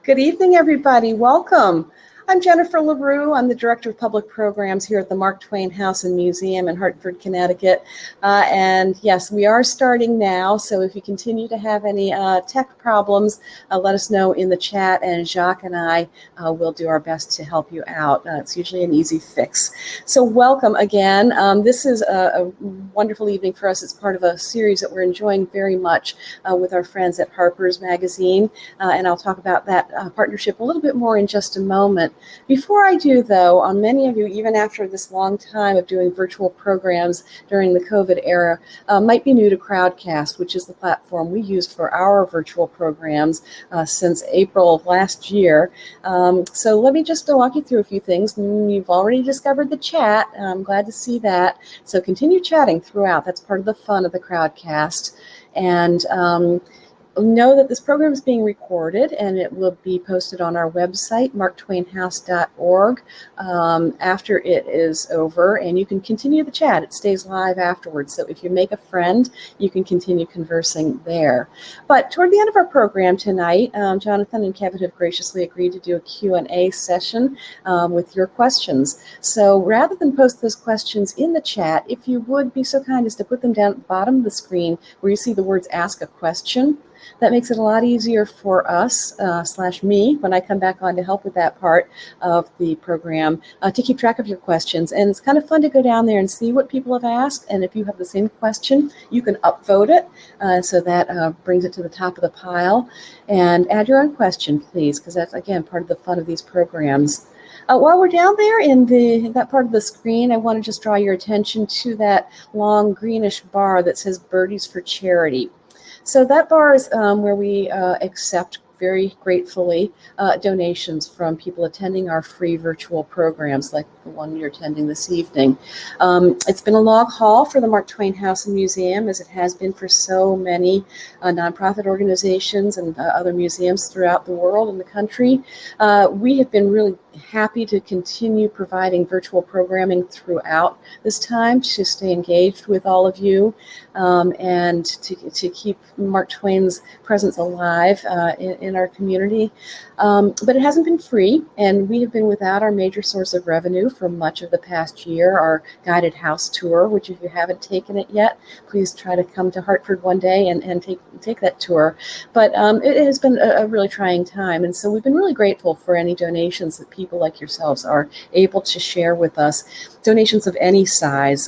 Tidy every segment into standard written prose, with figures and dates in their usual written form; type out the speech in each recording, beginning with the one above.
Good evening, everybody. Welcome. I'm Jennifer LaRue. I'm the Director of Public Programs here at the Mark Twain House and Museum in Hartford, Connecticut. And yes, we are starting now. So if you continue to have any tech problems, let us know in the chat, and Jacques and I will do our best to help you out. It's usually an easy fix. So welcome again. This is a wonderful evening for us. It's part of a series that we're enjoying very much with our friends at Harper's Magazine. And I'll talk about that partnership a little bit more in just a moment. Before I do, though, many of you, even after this long time of doing virtual programs during the COVID era, might be new to Crowdcast, which is the platform we use for our virtual programs since April of last year. So let me just walk you through a few things. You've already discovered the chat. I'm glad to see that. So continue chatting throughout. That's part of the fun of the Crowdcast. And know that this program is being recorded and it will be posted on our website, marktwainhouse.org, after it is over, and you can continue the chat. It stays live afterwards, so if you make a friend, you can continue conversing there. But toward the end of our program tonight, Jonathan and Kevin have graciously agreed to do a Q&A session with your questions. So rather than post those questions in the chat, if you would be so kind as to put them down at the bottom of the screen where you see the words "Ask a Question." That makes it a lot easier for us, / me, when I come back on to help with that part of the program, to keep track of your questions. And it's kind of fun to go down there and see what people have asked. And if you have the same question, you can upvote it. So that brings it to the top of the pile. And add your own question, please, because that's, again, part of the fun of these programs. While we're down there in that part of the screen, I want to just draw your attention to that long greenish bar that says Birdies for Charity. So that bar is where we accept very gratefully donations from people attending our free virtual programs like the one you're attending this evening. It's been a long haul for the Mark Twain House and Museum, as it has been for so many nonprofit organizations and other museums throughout the world and the country. We have been really happy to continue providing virtual programming throughout this time to stay engaged with all of you and to keep Mark Twain's presence alive in our community. But it hasn't been free, and we have been without our major source of revenue for much of the past year, our guided house tour, which if you haven't taken it yet, please try to come to Hartford one day and take that tour. But it has been a really trying time, and so we've been really grateful for any donations that people like yourselves are able to share with us, donations of any size.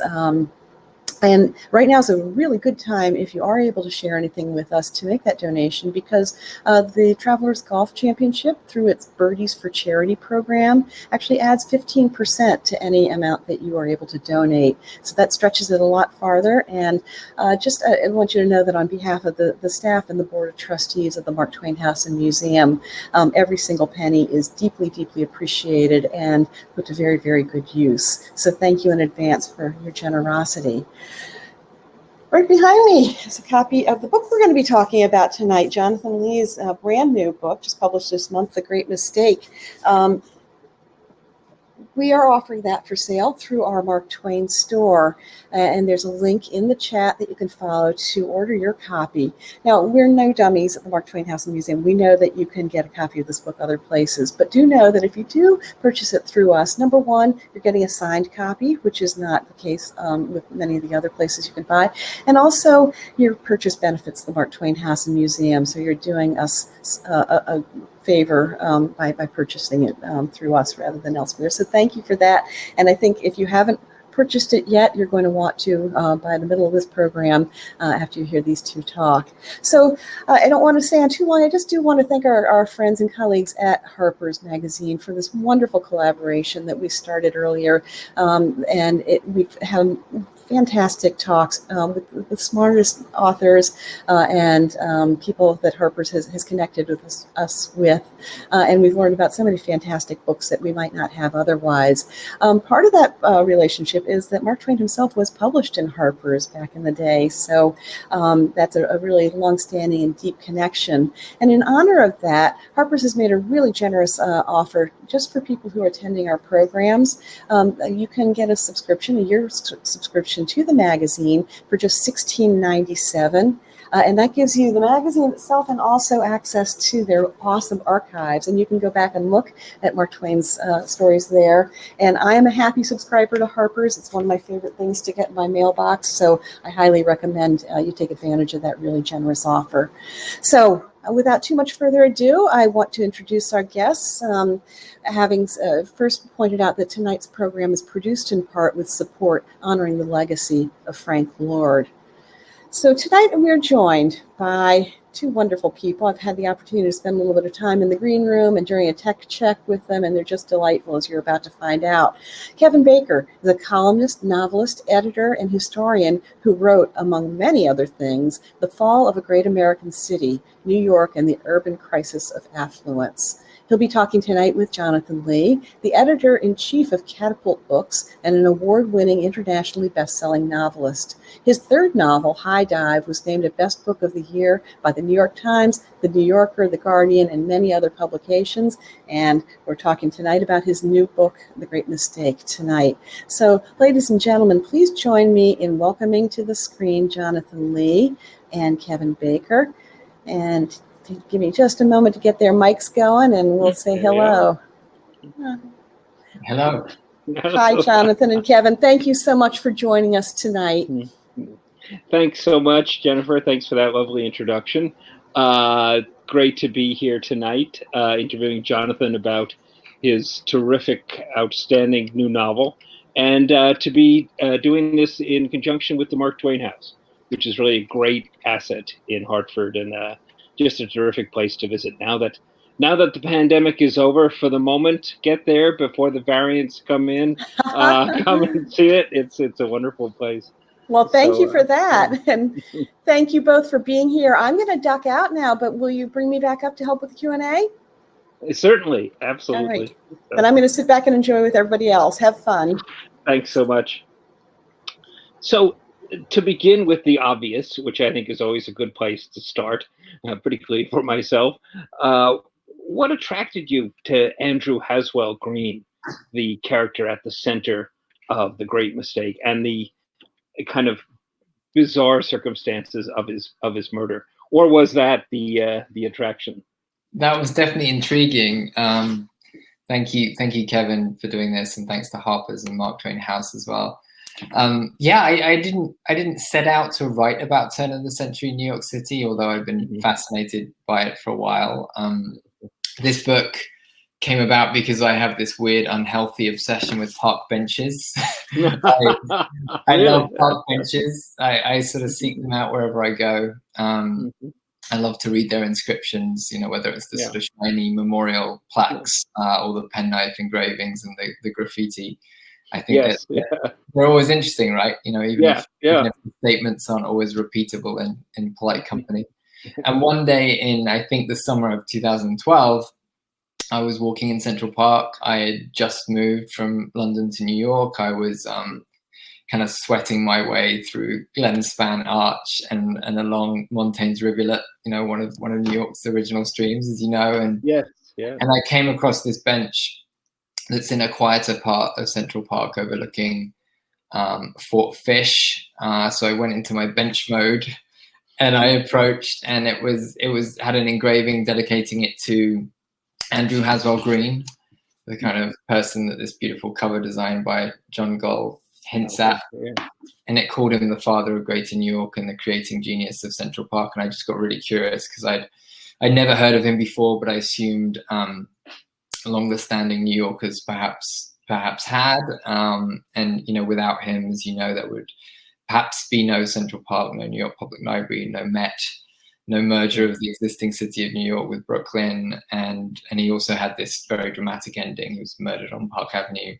And right now is a really good time, if you are able to share anything with us, to make that donation, because the Travelers Golf Championship, through its Birdies for Charity program, actually adds 15% to any amount that you are able to donate. So that stretches it a lot farther. And I want you to know that on behalf of the staff and the Board of Trustees of the Mark Twain House and Museum, every single penny is deeply, deeply appreciated and put to very, very good use. So thank you in advance for your generosity. Right behind me is a copy of the book we're going to be talking about tonight, Jonathan Lee's brand new book, just published this month, The Great Mistake. We are offering that for sale through our Mark Twain store, and there's a link in the chat that you can follow to order your copy. Now, we're no dummies at the Mark Twain House and Museum. We know that you can get a copy of this book other places, but do know that if you do purchase it through us, number one, you're getting a signed copy, which is not the case with many of the other places you can buy, and also your purchase benefits the Mark Twain House and Museum, so you're doing us a favor by purchasing it through us rather than elsewhere. So thank you for that. And I think if you haven't purchased it yet, you're going to want to by the middle of this program after you hear these two talk. So I don't want to stay on too long. I just do want to thank our friends and colleagues at Harper's Magazine for this wonderful collaboration that we started earlier. And we've had fantastic talks with the smartest authors and people that Harper's has connected with us with. And we've learned about so many fantastic books that we might not have otherwise. Part of that relationship is that Mark Twain himself was published in Harper's back in the day. So that's a really long-standing and deep connection. And in honor of that, Harper's has made a really generous offer just for people who are attending our programs. You can get a year subscription to the magazine for just $16.97. And that gives you the magazine itself and also access to their awesome archives. And you can go back and look at Mark Twain's stories there. And I am a happy subscriber to Harper's. It's one of my favorite things to get in my mailbox. So I highly recommend you take advantage of that really generous offer. So without too much further ado, I want to introduce our guests, having first pointed out that tonight's program is produced in part with support honoring the legacy of Frank Lord. So tonight we're joined by two wonderful people. I've had the opportunity to spend a little bit of time in the green room and during a tech check with them, and they're just delightful, as you're about to find out. Kevin Baker is a columnist, novelist, editor, and historian who wrote, among many other things, The Fall of a Great American City, New York and the Urban Crisis of Affluence. He'll be talking tonight with Jonathan Lee, the editor-in-chief of Catapult Books and an award-winning internationally best-selling novelist. His third novel, High Dive, was named a Best Book of the Year by the New York Times, The New Yorker, The Guardian, and many other publications. And we're talking tonight about his new book, The Great Mistake, tonight. So, ladies and gentlemen, please join me in welcoming to the screen Jonathan Lee and Kevin Baker. And give me just a moment to get their mics going, and we'll say hello. Hello. Hi, Jonathan and Kevin. Thank you so much for joining us tonight. Thanks so much, Jennifer. Thanks for that lovely introduction. Great to be here tonight, interviewing Jonathan about his terrific, outstanding new novel, and to be doing this in conjunction with the Mark Twain House, which is really a great asset in Hartford and just a terrific place to visit. Now that the pandemic is over for the moment, get there before the variants come in. Come and see it. It's a wonderful place. Well, thank you for that. And thank you both for being here. I'm going to duck out now, but will you bring me back up to help with the Q&A? Certainly. Absolutely. All right. Then I'm going to sit back and enjoy with everybody else. Have fun. Thanks so much. So to begin with the obvious, which I think is always a good place to start, particularly for myself, what attracted you to Andrew Haswell Green, the character at the center of The Great Mistake, and the kind of bizarre circumstances of his murder? Or was that the attraction? That was definitely intriguing. Thank you, Kevin, for doing this, and thanks to Harper's and Mark Twain House as well. I didn't set out to write about turn of the century New York City, although I've been fascinated by it for a while. This book came about because I have this weird, unhealthy obsession with park benches. I love park benches. I sort of seek them out wherever I go. I love to read their inscriptions, whether it's the sort of shiny memorial plaques or the penknife engravings and the graffiti. I think they're always interesting, right? Even if the statements aren't always repeatable in polite company. And one day in, I think, the summer of 2012, I was walking in Central Park. I had just moved from London to New York. I was kind of sweating my way through Glenspan Arch and along Montaigne's rivulet, one of New York's original streams, as you know. And and I came across this bench that's in a quieter part of Central Park overlooking Fort Fish. So I went into my bench mode and I approached, and it had an engraving dedicating it to Andrew Haswell Green, the kind of person that this beautiful cover design by John Gull hints at. And it called him the father of Greater New York and the creating genius of Central Park. And I just got really curious because I'd never heard of him before, but I assumed longer standing New Yorkers perhaps had. And, without him, as you know, there would perhaps be no Central Park, no New York Public Library, no Met, no merger of the existing city of New York with Brooklyn. And he also had this very dramatic ending. He was murdered on Park Avenue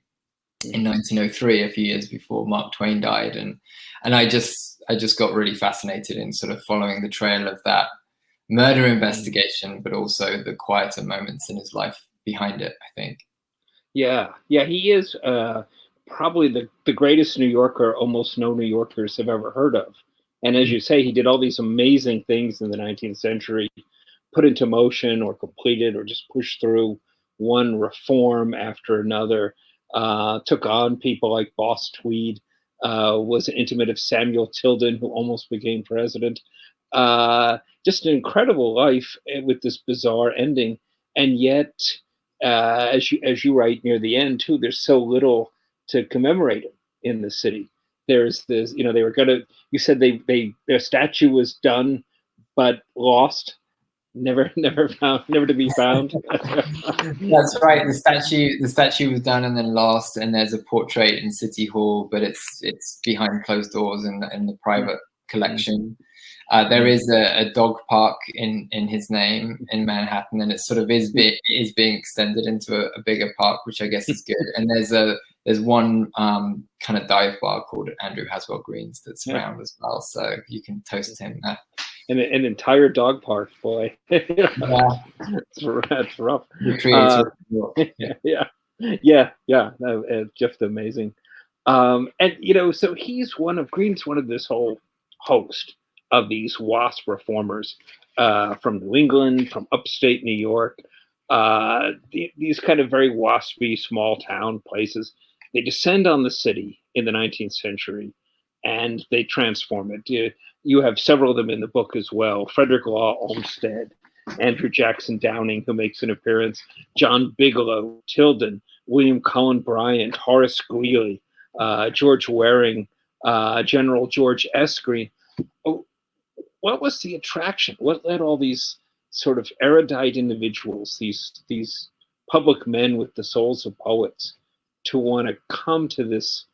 in 1903, a few years before Mark Twain died. And I just got really fascinated in sort of following the trail of that murder investigation, but also the quieter moments in his life behind it, I think. Yeah, he is probably the greatest New Yorker almost no New Yorkers have ever heard of. And as you say, he did all these amazing things in the 19th century, put into motion or completed or just pushed through one reform after another, took on people like Boss Tweed, was an intimate of Samuel Tilden, who almost became president. Just an incredible life with this bizarre ending, and yet, as you write near the end too, there's so little to commemorate him in the city. There's this, they were gonna. You said their statue was done, but lost, never found, never to be found. That's right. The statue was done and then lost, and there's a portrait in City Hall, but it's behind closed doors in the private collection. There is a dog park in his name in Manhattan, and it sort of is being extended into a bigger park, which I guess is good. And there's one kind of dive bar called Andrew Haswell Green's that's around as well, so you can toast him that. An entire dog park, boy. Yeah. That's rough. The creator. Yeah. Just amazing. And so Green's one of this whole host of these WASP reformers from New England, from upstate New York, these kind of very waspy small town places. They descend on the city in the 19th century, and they transform it. You have several of them in the book as well. Frederick Law Olmsted, Andrew Jackson Downing, who makes an appearance, John Bigelow, Tilden, William Cullen Bryant, Horace Greeley, George Waring, General George S. Green. What was the attraction? What led all these sort of erudite individuals, these public men with the souls of poets, to want to come to this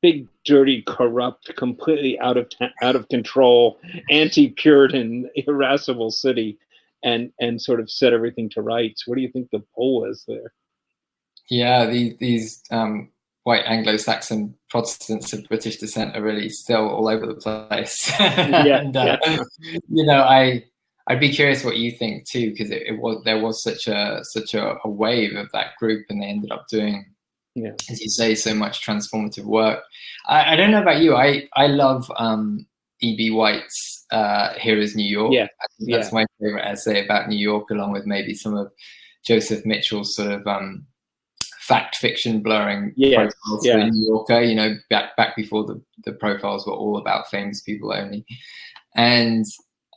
big, dirty, corrupt, completely out of control, anti-Puritan, irascible city, and sort of set everything to rights? What do you think the pull was there? Yeah, these white Anglo-Saxon Protestants of British descent are really still all over the place. I'd be curious what you think too, because there was such a wave of that group, and they ended up doing, as you say, so much transformative work. I don't know about you. I love E.B. White's Here is New York. Yeah. I think that's my favorite essay about New York, along with maybe some of Joseph Mitchell's sort of fact fiction blurring profiles for the New Yorker, back before the profiles were all about famous people only. And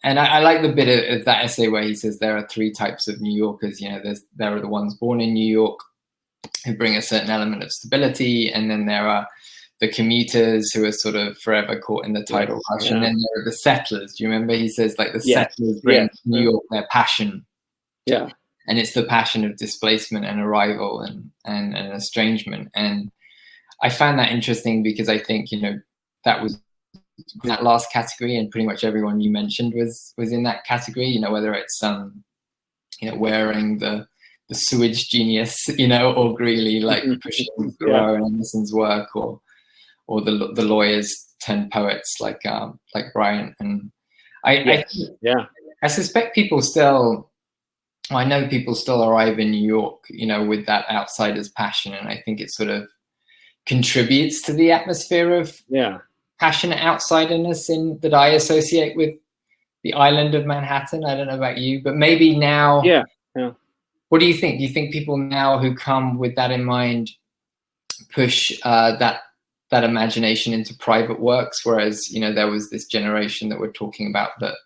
I like the bit of that essay where he says there are three types of New Yorkers. There are the ones born in New York who bring a certain element of stability, and then there are the commuters who are sort of forever caught in the tidal rush, and then there are the settlers. Do you remember? He says the settlers bring to New York their passion. Yeah. And it's the passion of displacement and arrival and estrangement. And I found that interesting because I think, that was that last category, and pretty much everyone you mentioned was in that category, whether it's, wearing the sewage genius, or Greeley, like pushing Thoreau and Emerson's work, or the lawyers turned poets like Bryant. And I suspect people still, I know people still arrive in New York, with that outsider's passion, and I think it sort of contributes to the atmosphere of passionate outsiderness that I associate with the island of Manhattan. I don't know about you, but maybe now. Yeah. What do you think? Do you think people now who come with that in mind push that imagination into private works, whereas there was this generation that we're talking about that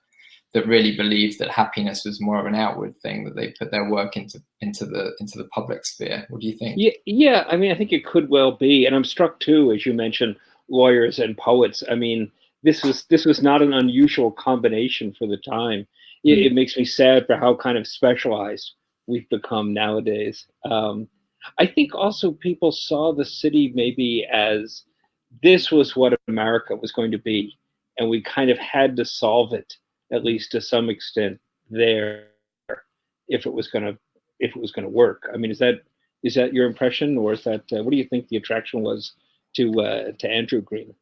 really believed that happiness was more of an outward thing, that they put their work into the public sphere? What do you think? Yeah. I mean, I think it could well be, and I'm struck too, as you mentioned, lawyers and poets. I mean, this was not an unusual combination for the time. It makes me sad for how kind of specialized we've become nowadays. I think also people saw the city maybe as this was what America was going to be, and we kind of had to solve it, at least to some extent, there, if it was going to work. I mean, is that your impression, or is that what do you think the attraction was to Andrew Green?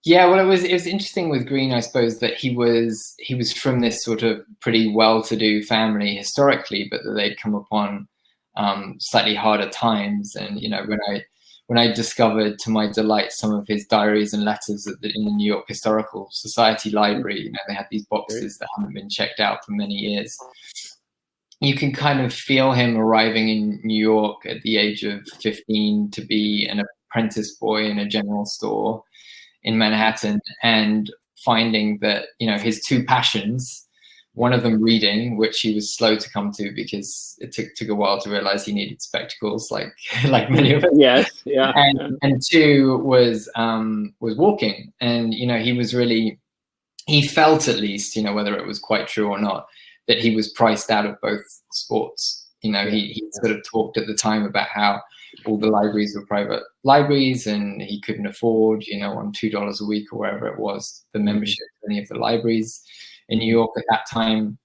Yeah, well, it was interesting with Green, I suppose, that he was from this sort of pretty well-to-do family historically, but that they'd come upon slightly harder times. And when I discovered, to my delight, some of his diaries and letters in the New York Historical Society Library, they had these boxes that haven't been checked out for many years. You can kind of feel him arriving in New York at the age of 15 to be an apprentice boy in a general store in Manhattan, and finding that, his two passions, one of them reading, which he was slow to come to because it took a while to realize he needed spectacles, like many of us. Yes, yeah. And two was walking, and he felt, at least, whether it was quite true or not, that he was priced out of both sports. He sort of talked at the time about how all the libraries were private libraries, and he couldn't afford, on $2 a week or wherever it was, the membership to any of the libraries in New York at that time.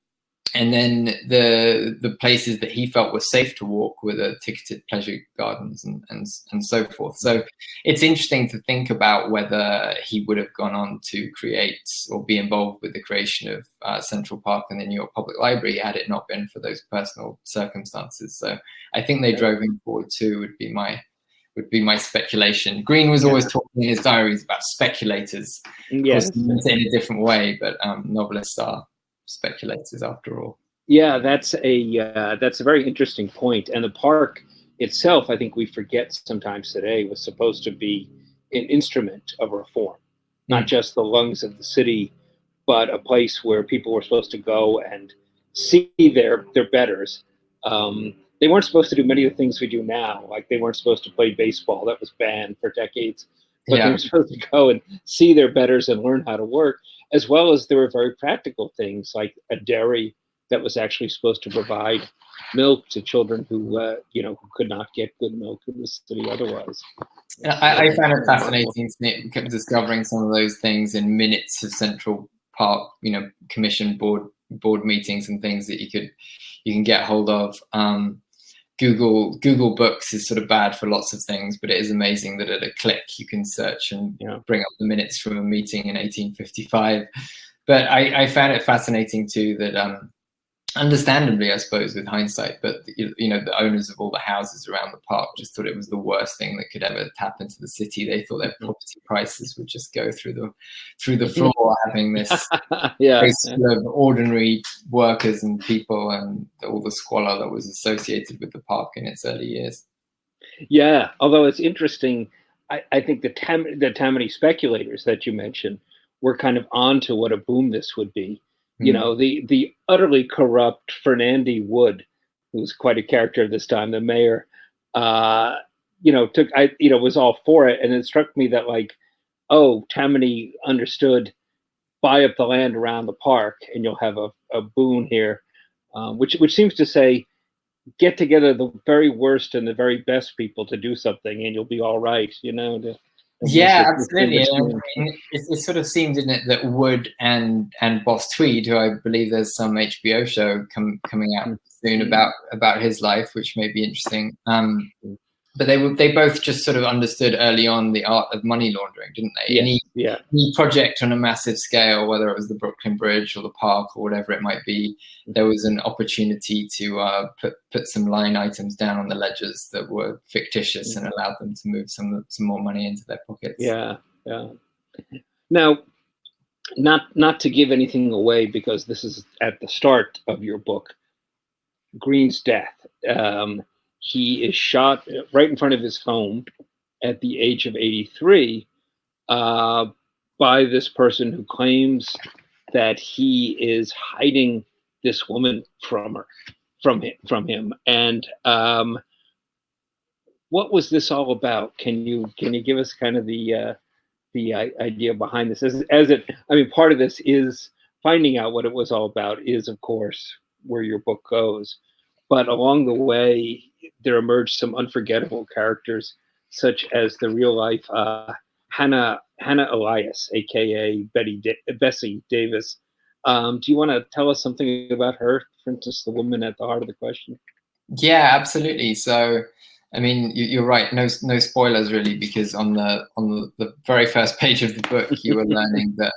And then the places that he felt were safe to walk were the ticketed pleasure gardens and so forth. So it's interesting to think about whether he would have gone on to create or be involved with the creation of Central Park and the New York Public Library had it not been for those personal circumstances. So I think they drove him forward too, would be my speculation. Green was always talking in his diaries about speculators. Yes. Of course, in a different way, but novelists are speculators after all. Yeah, that's a very interesting point. And the park itself, I think we forget sometimes today, was supposed to be an instrument of reform, not just the lungs of the city, but a place where people were supposed to go and see their betters. They weren't supposed to do many of the things we do now. Like, they weren't supposed to play baseball. That was banned for decades. But they were supposed to go and see their betters and learn how to work, as well as there were very practical things like a dairy that was actually supposed to provide milk to children who who could not get good milk in the city otherwise. I found it fascinating discovering some of those things in minutes of Central Park, commission board meetings and things that you can get hold of. Google Books is sort of bad for lots of things, but it is amazing that at a click you can search and bring up the minutes from a meeting in 1855. But I found it fascinating too that, understandably, I suppose, with hindsight, but the owners of all the houses around the park just thought it was the worst thing that could ever tap into the city. They thought their property prices would just go through the floor, having this of ordinary workers and people and all the squalor that was associated with the park in its early years. Yeah, although it's interesting, I think the Tammany speculators that you mentioned were kind of onto what a boom this would be. The utterly corrupt Fernandy Wood, who was quite a character of this time, the mayor, was all for it. And it struck me that, Tammany understood, buy up the land around the park and you'll have a boon here, which seems to say, get together the very worst and the very best people to do something and you'll be all right, Yeah, absolutely. It sort of seemed, didn't it, that Wood and Boss Tweed, who I believe there's some HBO show coming out soon about his life, which may be interesting. But they both just sort of understood early on the art of money laundering, didn't they? Any project on a massive scale, whether it was the Brooklyn Bridge or the park or whatever it might be, there was an opportunity to put some line items down on the ledgers that were fictitious and allowed them to move some more money into their pockets. Yeah. Now, not to give anything away, because this is at the start of your book, Green's death. He is shot right in front of his home at the age of 83 by this person who claims that he is hiding this woman from him. And what was this all about? Can you give us kind of the idea behind this? Part of this is finding out what it was all about is, of course, where your book goes. But along the way, there emerged some unforgettable characters, such as the real life Hannah Elias, aka Bessie Davis. Do you want to tell us something about her? For instance, the woman at the heart of the question. Yeah, absolutely. So, you're right. No spoilers really, because on the very first page of the book, you were learning that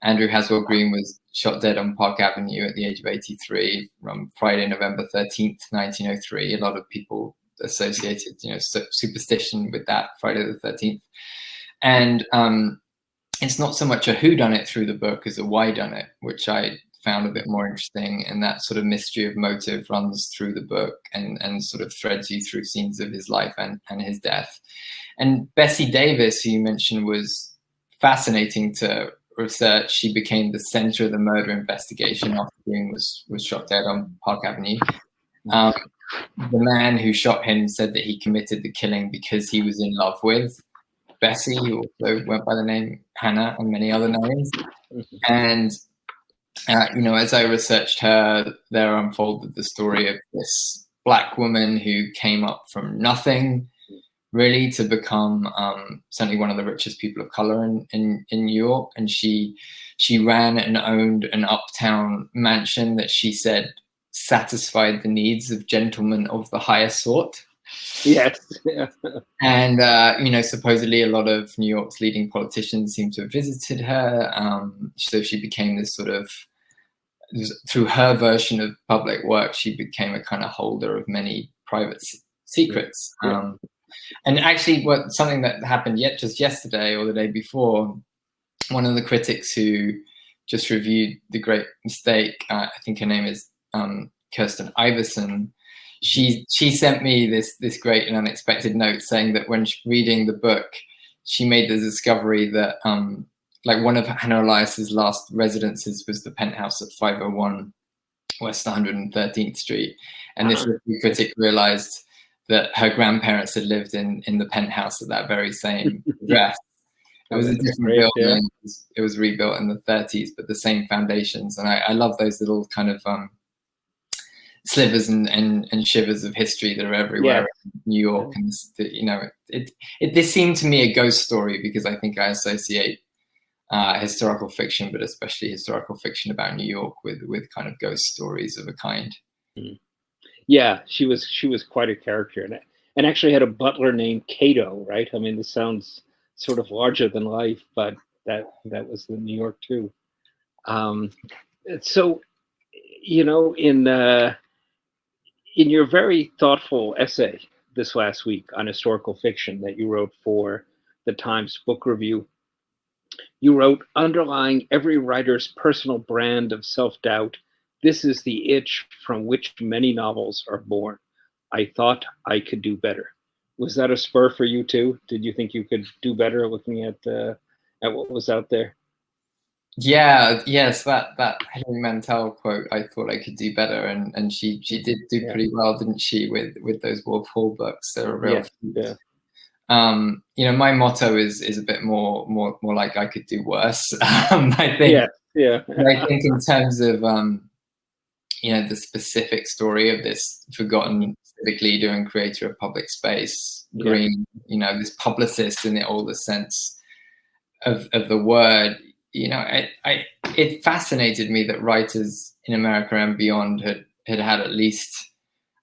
Andrew Haswell Green was shot dead on Park Avenue at the age of 83 on Friday, November 13th, 1903. A lot of people associated, superstition with that, Friday the 13th. And it's not so much a whodunit through the book as a whydunit, which I found a bit more interesting. And that sort of mystery of motive runs through the book and sort of threads you through scenes of his life and his death. And Bessie Davis, who you mentioned, was fascinating to research, she became the center of the murder investigation after Green was shot dead on Park Avenue. The man who shot him said that he committed the killing because he was in love with Bessie, who also went by the name Hannah and many other names. And as I researched her, there unfolded the story of this Black woman who came up from nothing, really, to become certainly one of the richest people of color in New York. And she ran and owned an uptown mansion that she said satisfied the needs of gentlemen of the highest sort. Yes. And supposedly a lot of New York's leading politicians seem to have visited her. So she became this sort of, through her version of public work, she became a kind of holder of many private secrets. And actually, something that happened just yesterday or the day before, one of the critics who just reviewed The Great Mistake, I think her name is Kirsten Iverson, she sent me this great and unexpected note saying that when reading the book, she made the discovery that like one of Hannah Elias's last residences was the penthouse at 501 West 113th Street. And this critic realized that her grandparents had lived in the penthouse at that very same address. It was a different building. Yeah. It was rebuilt in the 30s, but the same foundations. And I love those little kind of slivers and shivers of history that are everywhere in New York. And this seemed to me a ghost story because I think I associate historical fiction, but especially historical fiction about New York with kind of ghost stories of a kind. Yeah, she was quite a character, and actually had a butler named Cato, right? I mean, this sounds sort of larger than life, but that was in New York too. So, in your very thoughtful essay this last week on historical fiction that you wrote for the Times Book Review, you wrote, underlying every writer's personal brand of self-doubt, this is the itch from which many novels are born. I thought I could do better. Was that a spur for you too? Did you think you could do better looking at what was out there? Yes, that Hilary Mantel quote, I thought I could do better, and she did do pretty well, didn't she, with those Wolf Hall books? They're a real my motto is a bit more like I could do worse. I think I think in terms of the specific story of this forgotten civic leader and creator of public space, Green, this publicist in the oldest sense of the word. It fascinated me that writers in America and beyond had at least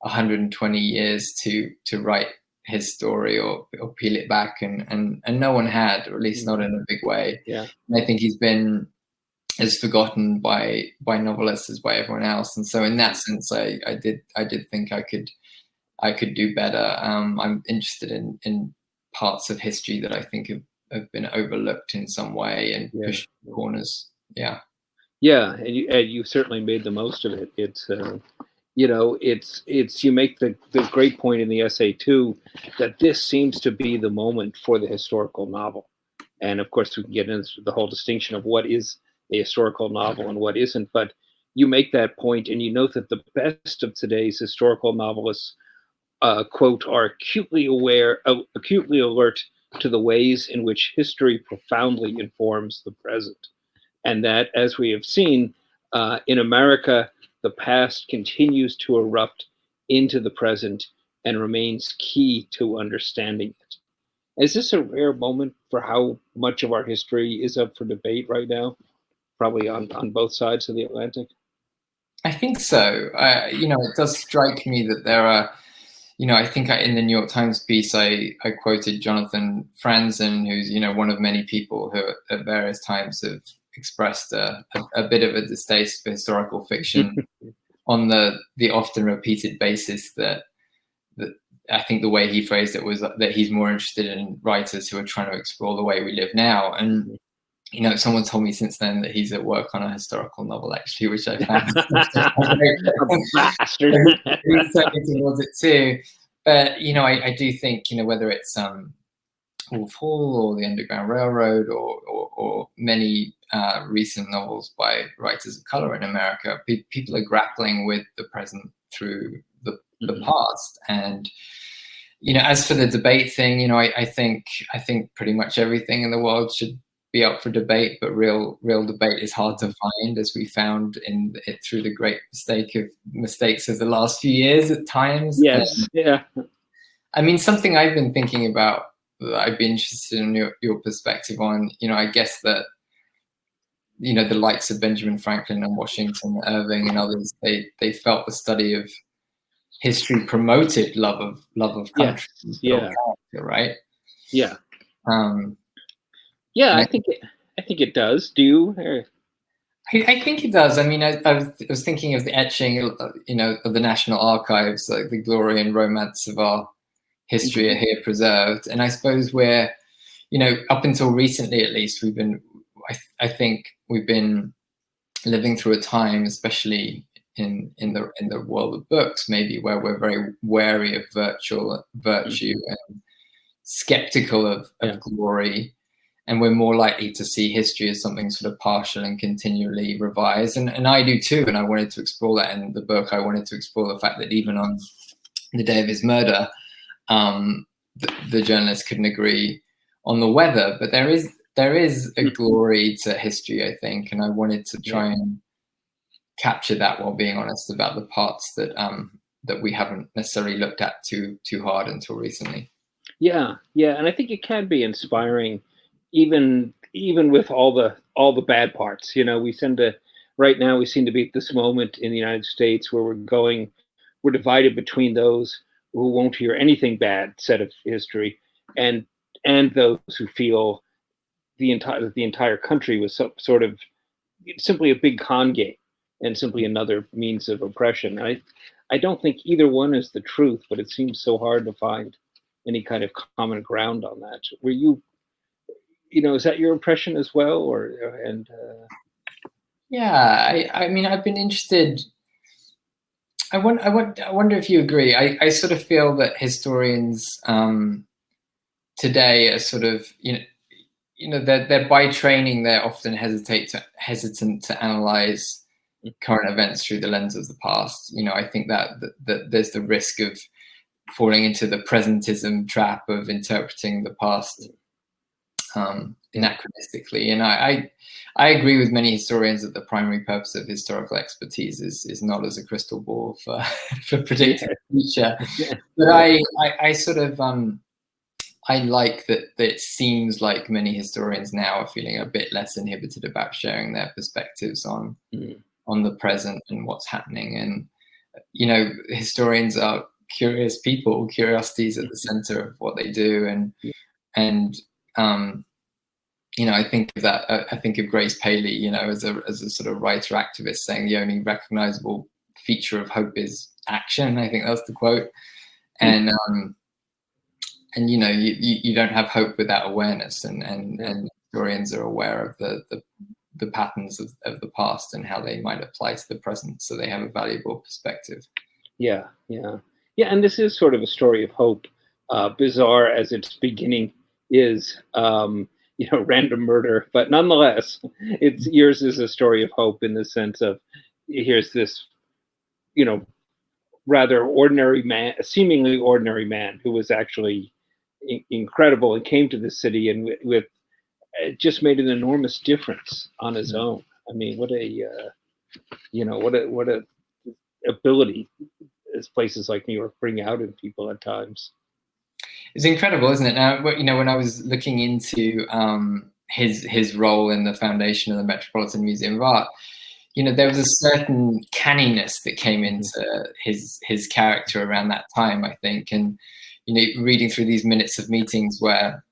120 years to write his story or peel it back, and no one had, or at least not in a big way. And I think he's been as forgotten by novelists as by everyone else. And so in that sense, I did think I could do better. I'm interested in parts of history that I think have been overlooked in some way and pushed in corners. And you certainly made the most of it. It's you make the great point in the essay too, that this seems to be the moment for the historical novel. And of course we can get into the whole distinction of what is a historical novel and what isn't, but you make that point, and you note that the best of today's historical novelists, quote, are acutely alert to the ways in which history profoundly informs the present. And that, as we have seen, in America, the past continues to erupt into the present and remains key to understanding it. Is this a rare moment for how much of our history is up for debate right now? Probably on both sides of the Atlantic? I think so. It does strike me that there are, I think in the New York Times piece, I quoted Jonathan Franzen, who's, one of many people who at various times have expressed a bit of a distaste for historical fiction on the often repeated basis that I think the way he phrased it was that he's more interested in writers who are trying to explore the way we live now. And someone told me since then that he's at work on a historical novel, actually, which I found bastard. He's certainly towards it too. But I do think whether it's Wolf Hall or the Underground Railroad or many recent novels by writers of color in America, people are grappling with the present through the past. And as for the debate thing, I think pretty much everything in the world should be up for debate, but real debate is hard to find, as we found through the great mistakes of the last few years at times. Yes, yeah. I mean, something I've been thinking about that I'd be interested in your perspective on. I guess that the likes of Benjamin Franklin and Washington Irving and others, they felt the study of history promoted love of country, yes. Yeah, character, right? Yeah. Yeah, I think it does. Do you? I think it does. I mean, I was thinking of the etching, of the National Archives, like the glory and romance of our history are here preserved. And I suppose we're, up until recently at least, I think we've been living through a time, especially in the world of books, maybe, where we're very wary of virtue and skeptical of glory. And we're more likely to see history as something sort of partial and continually revised. And I do too. And I wanted to explore that in the book. I wanted to explore the fact that even on the day of his murder, the journalist couldn't agree on the weather. But there is a glory to history, I think. And I wanted to try and capture that, while being honest about the parts that we haven't necessarily looked at too hard until recently. Yeah. And I think it can be inspiring, even with all the bad parts. Right now we seem to be at this moment in the United States where we're divided between those who won't hear anything bad said of history, and those who feel the entire country was sort of simply a big con game and simply another means of oppression. I don't think either one is the truth, but it seems so hard to find any kind of common ground on that. Were you? Is that your impression as well, Yeah, I mean, I've been interested. I wonder if you agree. I sort of feel that historians today are sort of, they're by training, they're often hesitant to analyze current events through the lens of the past. I think that there's the risk of falling into the presentism trap of interpreting the past anachronistically. And I agree with many historians that the primary purpose of historical expertise is not as a crystal ball for predicting the future. But I sort of I like that it seems like many historians now are feeling a bit less inhibited about sharing their perspectives on the present and what's happening. And historians are curious people. Curiosity is at the center of what they do, and I think of that. I think of Grace Paley, as a sort of writer activist, saying the only recognizable feature of hope is action. I think that's the quote. And you don't have hope without awareness. And historians are aware of the patterns of the past and how they might apply to the present, so they have a valuable perspective. Yeah. And this is sort of a story of hope, bizarre as its beginning is. Random murder, but nonetheless, yours is a story of hope in the sense of here's this, rather ordinary man, a seemingly ordinary man who was actually incredible and came to the city and with just made an enormous difference on his own. I mean, what a ability as places like New York bring out in people at times. It's incredible, isn't it? Now, when I was looking into his role in the foundation of the Metropolitan Museum of Art, there was a certain canniness that came into his character around that time, I think. And reading through these minutes of meetings where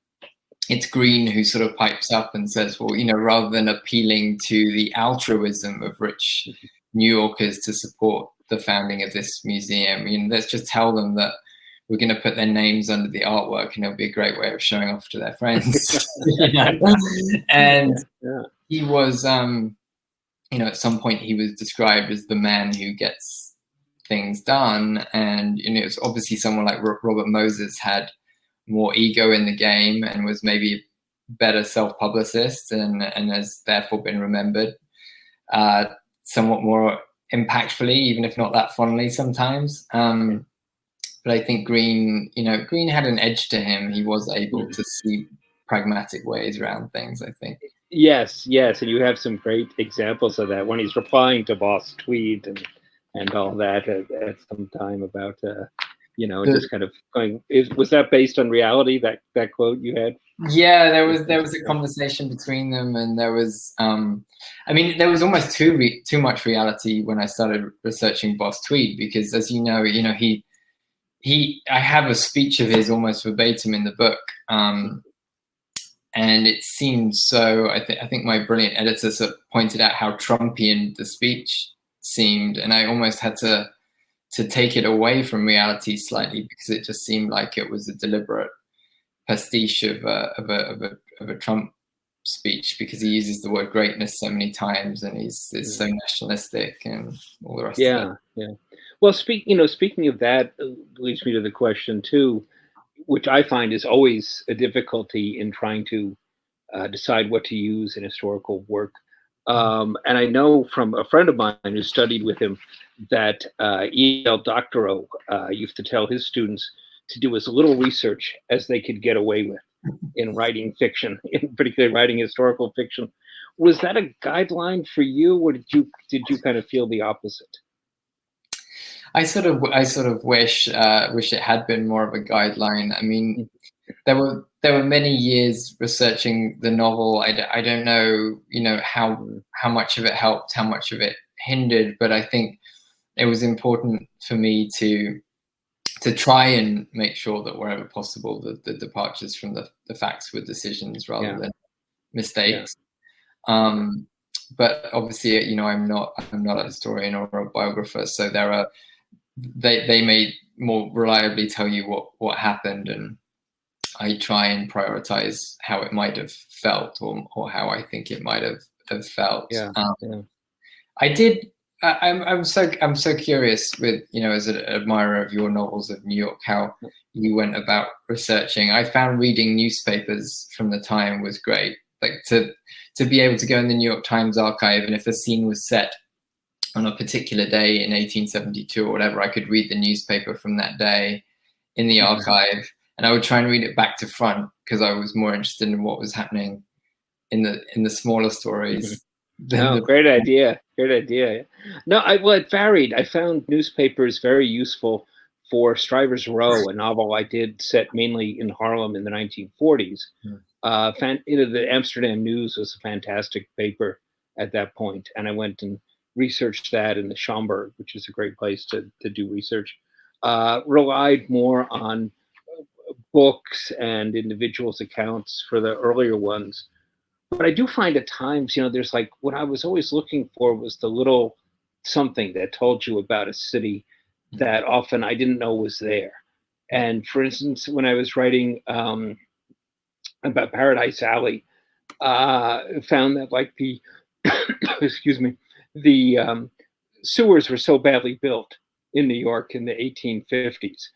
it's Green who sort of pipes up and says, well, rather than appealing to the altruism of rich New Yorkers to support the founding of this museum, let's just tell them that we're going to put their names under the artwork, and it'll be a great way of showing off to their friends. And he was, at some point he was described as the man who gets things done. And, it's obviously someone like Robert Moses had more ego in the game and was maybe better self-publicist and has therefore been remembered somewhat more impactfully, even if not that fondly sometimes. But I think Green had an edge to him. He was able to see pragmatic ways around things, I think. Yes, and you have some great examples of that when he's replying to Boss Tweed and all that at some time about just kind of going. Was that based on reality? That quote you had? Yeah, there was a conversation between them, and there was there was almost too much reality when I started researching Boss Tweed, because, as you know, I have a speech of his almost verbatim in the book. And it seemed so, I think my brilliant editor sort of pointed out how Trumpian the speech seemed, and I almost had to take it away from reality slightly, because it just seemed like it was a deliberate pastiche of a Trump speech, because he uses the word greatness so many times, and is so nationalistic and all the rest of it. Yeah. Well, speaking of that, leads me to the question too, which I find is always a difficulty in trying to decide what to use in historical work. And I know from a friend of mine who studied with him that E.L. Doctorow used to tell his students to do as little research as they could get away with in writing fiction, in particular writing historical fiction. Was that a guideline for you, or did you kind of feel the opposite? I sort of wish it had been more of a guideline. I mean, there were many years researching the novel. I don't know, how much of it helped, how much of it hindered, but I think it was important for me to try and make sure that wherever possible, the departures from the facts were decisions rather than mistakes. But obviously, I'm not a historian or a biographer, so they may more reliably tell you what happened, and I try and prioritize how it might have felt, or how I think it might have felt. I did. I'm so curious with, as an admirer of your novels of New York, how you went about researching. I found reading newspapers from the time was great. Like to be able to go in the New York Times archive, and if a scene was set on a particular day in 1872 or whatever, I could read the newspaper from that day in the archive, and I would try and read it back to front, because I was more interested in what was happening in the smaller stories. Great idea. No, it varied. I found newspapers very useful for Stryver's Row, a novel I did set mainly in Harlem in the 1940s. The Amsterdam News was a fantastic paper at that point, and I went and researched that in the Schomburg, which is a great place to do research. Relied more on books and individuals' accounts for the earlier ones. But I do find at times, there's like, what I was always looking for was the little something that told you about a city that often I didn't know was there. And for instance, when I was writing about Paradise Alley, found that like the the sewers were so badly built in New York in the 1850s,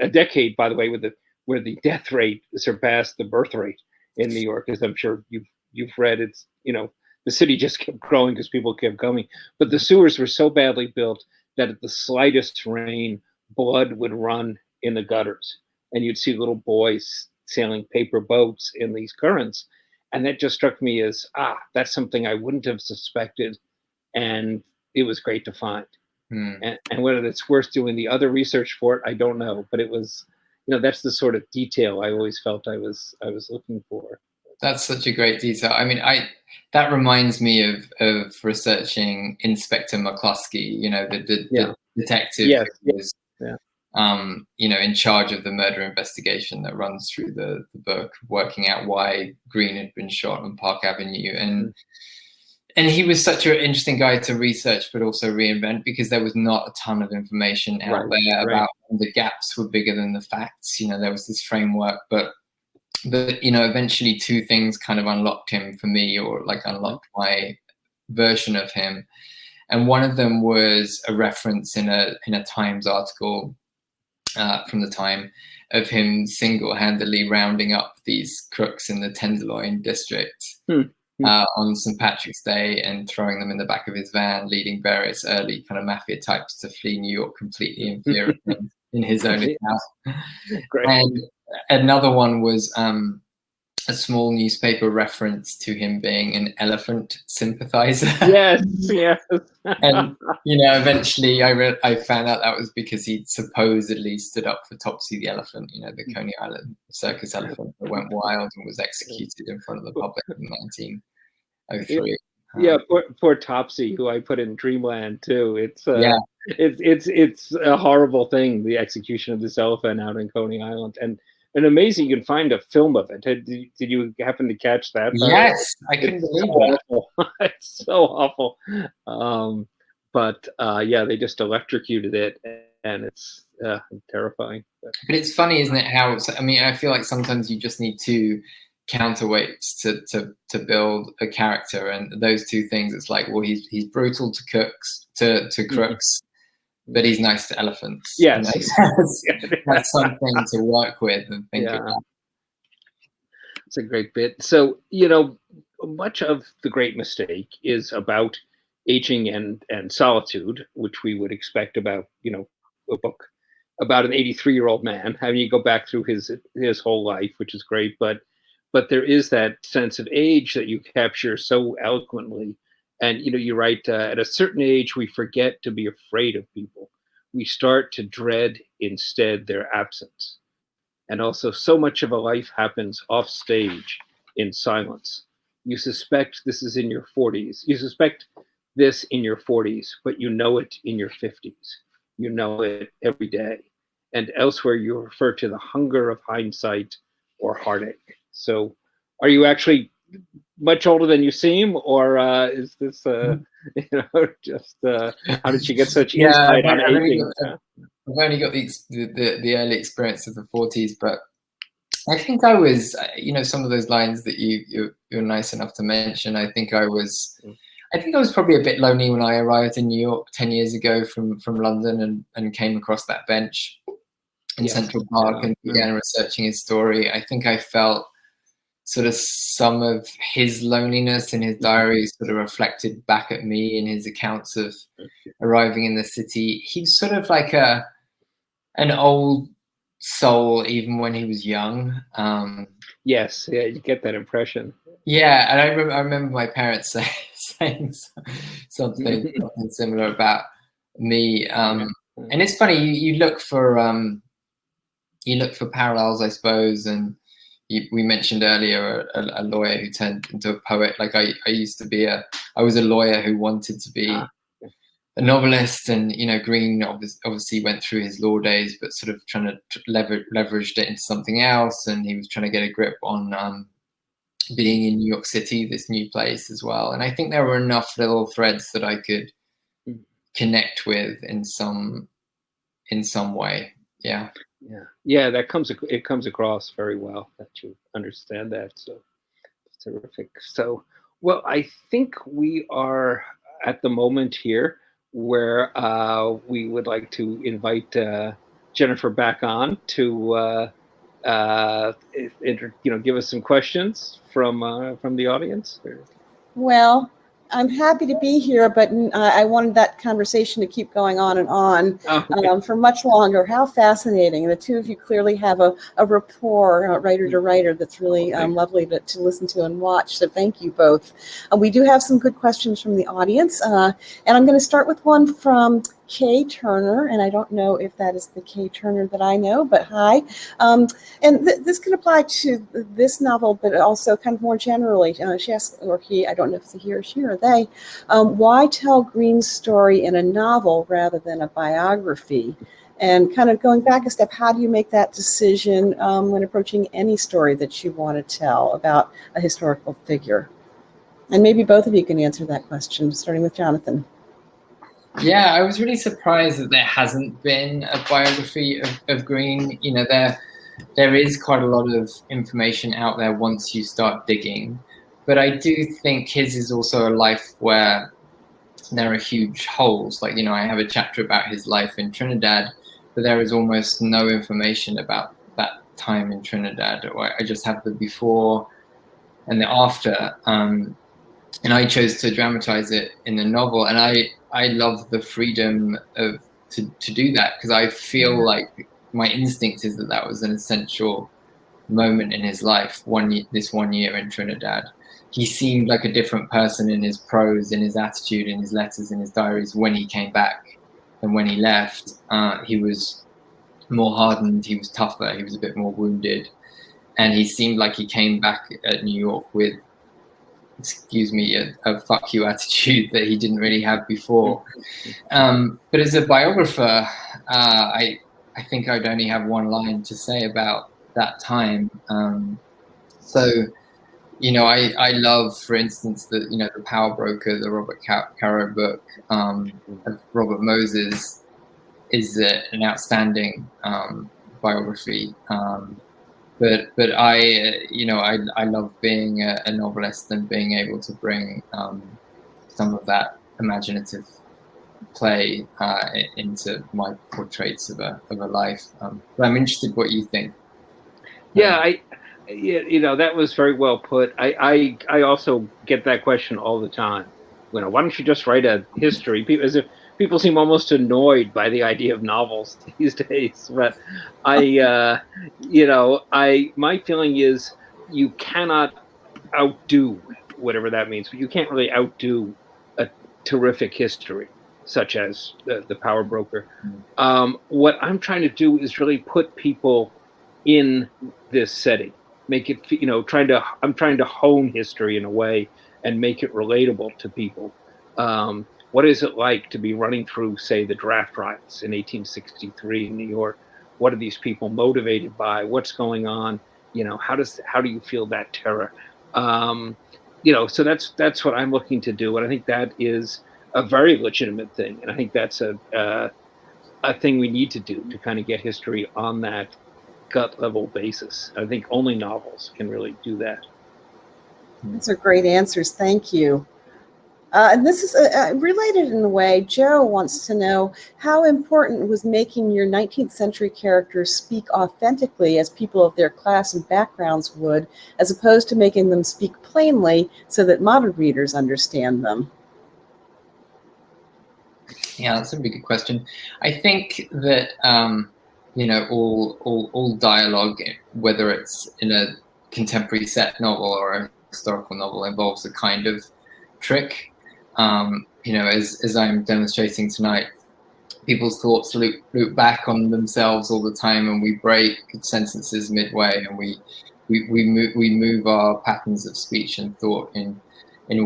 a decade, by the way, where the death rate surpassed the birth rate in New York, as I'm sure you've read. It's, the city just kept growing because people kept coming, but the sewers were so badly built that at the slightest rain, blood would run in the gutters, and you'd see little boys sailing paper boats in these currents. And that just struck me as, that's something I wouldn't have suspected. And it was great to find. And whether it's worth doing the other research for it, I don't know. But it was, that's the sort of detail I always felt I was looking for. That's such a great detail. I mean, that reminds me of researching Inspector McCluskey, the detective who was in charge of the murder investigation that runs through the book, working out why Green had been shot on Park Avenue. And he was such an interesting guy to research, but also reinvent, because there was not a ton of information out there about the gaps were bigger than the facts. There was this framework, but eventually two things kind of unlocked him for me, or like unlocked my version of him. And one of them was a reference in a Times article from the time of him single-handedly rounding up these crooks in the Tenderloin district on St. Patrick's Day and throwing them in the back of his van, leading various early kind of mafia types to flee New York completely in fear of him in his own account. Great. And another one was a small newspaper reference to him being an elephant sympathizer. Yes. And eventually I found out that was because he'd supposedly stood up for Topsy the elephant, the Coney Island circus elephant that went wild and was executed in front of the public in 1903. Yeah, poor Topsy, who I put in Dreamland too. It's a horrible thing, the execution of this elephant out in Coney Island, and amazing you can find a film of it. Did you happen to catch that? Yes, I couldn't believe that. Awful. It's so awful. But they just electrocuted it, and it's terrifying. But it's funny, isn't it? How I feel like sometimes you just need two counterweights to build a character, and those two things. It's like, well, he's brutal to crooks, but he's nice to elephants. Yes, that's something to work with and think about. It's a great bit. So much of The Great Mistake is about aging and solitude, which we would expect about a book about an 83-year-old man. Having you go back through his whole life, which is great, but there is that sense of age that you capture so eloquently. And you write, at a certain age, we forget to be afraid of people. We start to dread instead their absence. And also, so much of a life happens off stage in silence. You suspect this is in your 40s. You suspect this in your 40s, but you know it in your 50s. You know it every day. And elsewhere, you refer to the hunger of hindsight or heartache. So are you actually much older than you seem, or is this just how did you get such insight on aging? I've only got the early experience of the 40s, but I think I was, some of those lines that you're nice enough to mention. I think I was probably a bit lonely when I arrived in New York 10 years ago from London and came across that bench in Central Park and began researching his story. I think I felt sort of some of his loneliness in his diary sort of reflected back at me in his accounts of arriving in the city. He's sort of like an old soul, even when he was young. Yes, you get that impression. Yeah, and I remember my parents saying something similar about me. And it's funny, you look for parallels, I suppose, and we mentioned earlier a lawyer who turned into a poet. Like I was a lawyer who wanted to be a novelist, and Green obviously went through his law days, but sort of trying to leveraged it into something else, and he was trying to get a grip on being in New York City, this new place as well. And I think there were enough little threads that I could connect with in some way. Yeah, that comes across very well that you understand that. So it's terrific. So, well, I think we are at the moment here where we would like to invite Jennifer back on to give us some questions from the audience. Well, I'm happy to be here, but I wanted that conversation to keep going on and on for much longer. How fascinating. The two of you clearly have a rapport, writer to writer, that's really lovely to listen to and watch. So thank you both. We do have some good questions from the audience. And I'm going to start with one from Kay Turner, and I don't know if that is the Kay Turner that I know, but hi. And this can apply to this novel, but also kind of more generally. She asked, or he, I don't know if it's a he or she or they, why tell Green's story in a novel rather than a biography? And kind of going back a step, how do you make that decision when approaching any story that you want to tell about a historical figure? And maybe both of you can answer that question, starting with Jonathan. Yeah, I was really surprised that there hasn't been a biography of Green. There is quite a lot of information out there once you start digging, but I do think his is also a life where there are huge holes. Like, I have a chapter about his life in Trinidad, but there is almost no information about that time in Trinidad. I just have the before and the after. And I chose to dramatize it in the novel, and I love the freedom of to do that, because I feel like my instinct is that that was an essential moment in his life. This 1 year in Trinidad, he seemed like a different person in his prose, in his attitude, in his letters, in his diaries when he came back than when he left. He was more hardened, he was tougher, he was a bit more wounded, and he seemed like he came back at New York with, excuse me, a fuck you attitude that he didn't really have before. But as a biographer, I think I'd only have one line to say about that time. So, you know, I love, for instance, the Power Broker, the Robert Caro book of Robert Moses is an outstanding biography. But I love being a novelist and being able to bring some of that imaginative play into my portraits of a life. But I'm interested what you think. Yeah, that was very well put. I also get that question all the time. Why don't you just write a history? As if people seem almost annoyed by the idea of novels these days. But my feeling is you cannot outdo whatever that means. But you can't really outdo a terrific history, such as the Power Broker. What I'm trying to do is really put people in this setting, make it, I'm trying to hone history in a way and make it relatable to people. What is it like to be running through, say, the draft riots in 1863 in New York? What are these people motivated by? What's going on? How do you feel that terror? So that's what I'm looking to do, and I think that is a very legitimate thing, and I think that's a thing we need to do to kind of get history on that gut level basis. I think only novels can really do that. Those are great answers. Thank you. And this is related in a way. Joe wants to know how important was making your 19th century characters speak authentically as people of their class and backgrounds would, as opposed to making them speak plainly so that modern readers understand them. Yeah, that's a really good question. I think that all dialogue, whether it's in a contemporary set novel or a historical novel, involves a kind of trick. As I'm demonstrating tonight, people's thoughts loop back on themselves all the time, and we break sentences midway, and we move our patterns of speech and thought in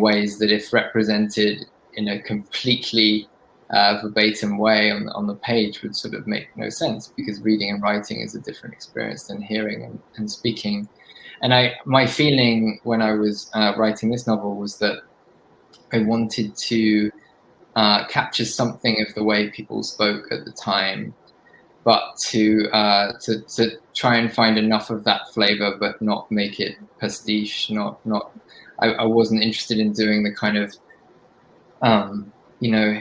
ways that, if represented in a completely verbatim way on the page, would sort of make no sense, because reading and writing is a different experience than hearing and speaking. And my feeling when I was writing this novel was that I wanted to capture something of the way people spoke at the time, but to try and find enough of that flavor, but not make it pastiche. I wasn't interested in doing the kind of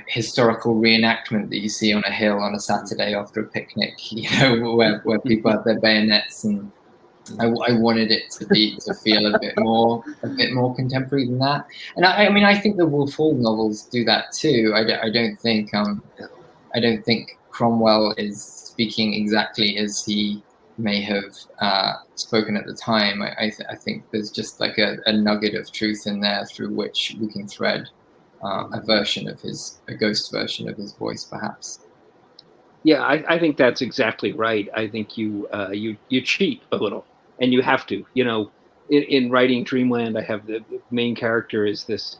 historical reenactment that you see on a hill on a Saturday after a picnic, where people have their bayonets, and I wanted it to feel a bit more contemporary than that. And I think the Wolf Hall novels do that too. I don't think Cromwell is speaking exactly as he may have spoken at the time. I think there's just like a nugget of truth in there through which we can thread a ghost version of his voice, perhaps. Yeah, I think that's exactly right. I think you cheat a little, and you have to. In writing Dreamland, I have the main character is this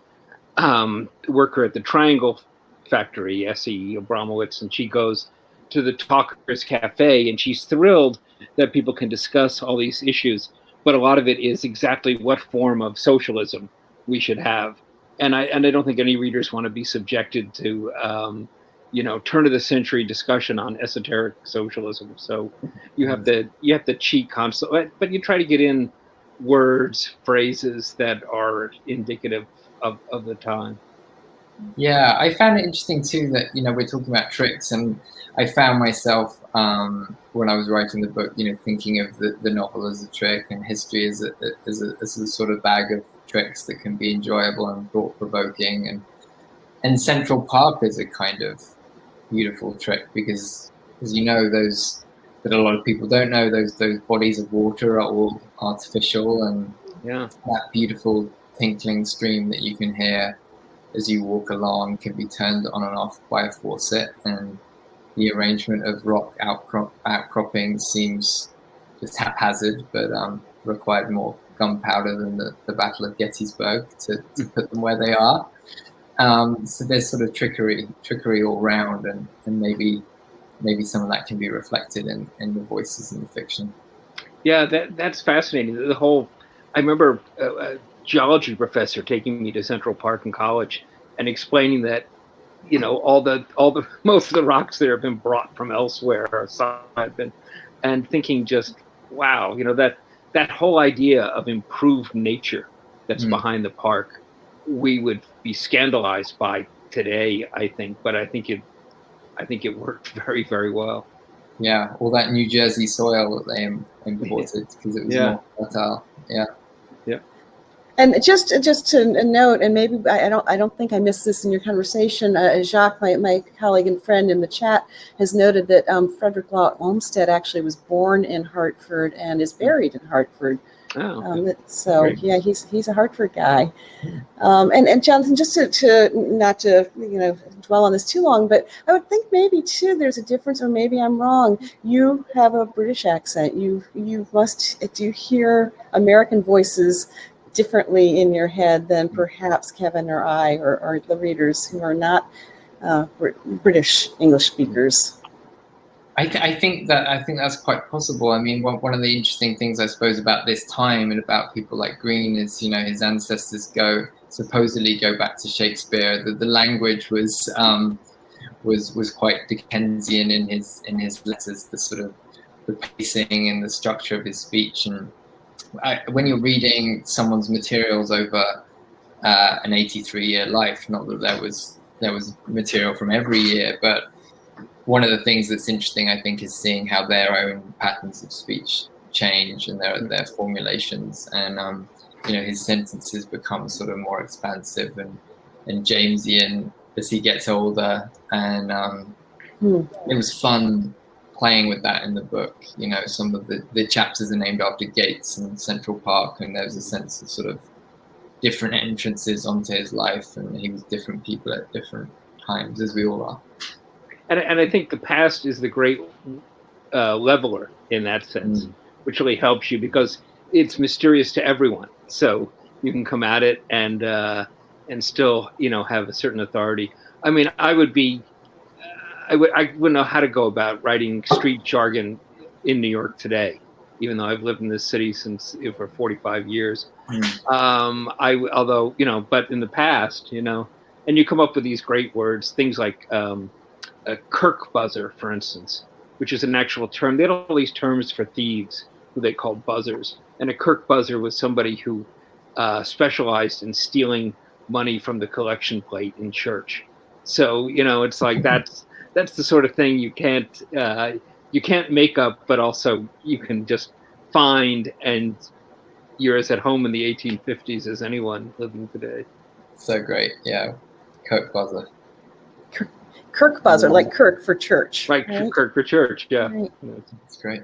worker at the Triangle factory, Essie Abramowitz, and she goes to the Talkers Cafe, and she's thrilled that people can discuss all these issues, but a lot of it is exactly what form of socialism we should have. And I don't think any readers want to be subjected to turn of the century discussion on esoteric socialism. So you have to cheat constantly, but you try to get in words, phrases that are indicative of the time. Yeah, I found it interesting too that, we're talking about tricks, and I found myself when I was writing the book, thinking of the novel as a trick and history as a sort of bag of tricks that can be enjoyable and thought provoking, and Central Park is a kind of beautiful trick because, as you know, those that a lot of people don't know, those bodies of water are all artificial, and Yeah. that beautiful tinkling stream that you can hear as you walk along can be turned on and off by a faucet, and the arrangement of rock outcroppings seems just haphazard, but required more gunpowder than the Battle of Gettysburg to put them where they are. So there's sort of trickery all round, and maybe some of that can be reflected in the voices in the fiction. Yeah, that's fascinating. The whole, I remember a geology professor taking me to Central Park in college and explaining that, all the most of the rocks there have been brought from elsewhere, or some have been, and thinking just, wow, that whole idea of improved nature that's behind the park, we would be scandalized by today, I think, but I think it worked very, very well. Yeah, all that New Jersey soil that they imported because it was more fertile. Yeah. Yeah. And just to note, and maybe I don't think I missed this in your conversation. Jacques, my colleague and friend in the chat, has noted that Frederick Law Olmsted actually was born in Hartford and is buried in Hartford. Oh, okay. So Great. yeah, he's a Hartford guy. And Jonathan, just to not to dwell on this too long, but I would think maybe too there's a difference, or maybe I'm wrong. You have a British accent. Do you hear American voices differently in your head than perhaps Kevin or I or the readers who are not British English speakers? I think that's quite possible. I mean, one of the interesting things, I suppose, about this time and about people like Green is, his ancestors supposedly go back to Shakespeare. The language was quite Dickensian in his letters, the sort of the pacing and the structure of his speech. And when you're reading someone's materials over an 83-year life, not that there was material from every year, but one of the things that's interesting, I think, is seeing how their own patterns of speech change and their formulations, and his sentences become sort of more expansive and Jamesian as he gets older, and it was fun playing with that in the book. Some of the chapters are named after gates in Central Park, and there's a sense of sort of different entrances onto his life, and he was different people at different times, as we all are. And I think the past is the great leveler in that sense, which really helps you because it's mysterious to everyone. So you can come at it and still, have a certain authority. I mean, I wouldn't know how to go about writing street jargon in New York today, even though I've lived in this city for 45 years. Although, but in the past, and you come up with these great words, things like a Kirk buzzer, for instance, which is an actual term. They had all these terms for thieves who they called buzzers. And a Kirk buzzer was somebody who specialized in stealing money from the collection plate in church. So, it's like that's the sort of thing you can't make up, but also you can just find, and you're as at home in the 1850s as anyone living today. So great. Yeah. Kirk buzzer. Kirk buzzer, like Kirk for church. Right? Kirk for church, yeah. Right. That's great.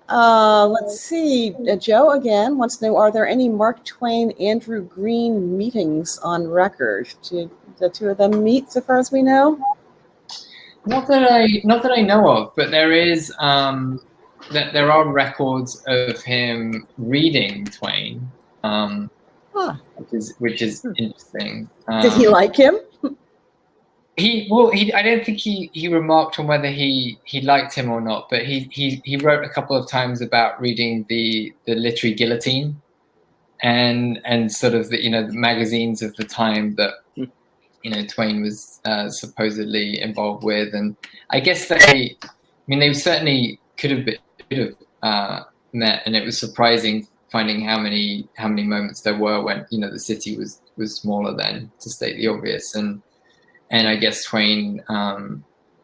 Let's see. Joe again wants to know: are there any Mark Twain, Andrew Green meetings on record? Did the two of them meet, so far as we know? Not that I know of, but there is that there are records of him reading Twain, which is interesting. Did he like him? I don't think he remarked on whether he liked him or not, but he wrote a couple of times about reading the literary guillotine and sort of the magazines of the time that Twain was supposedly involved with, and I guess they certainly could have met, and it was surprising finding how many moments there were when the city was smaller then, to state the obvious, and I guess Twain,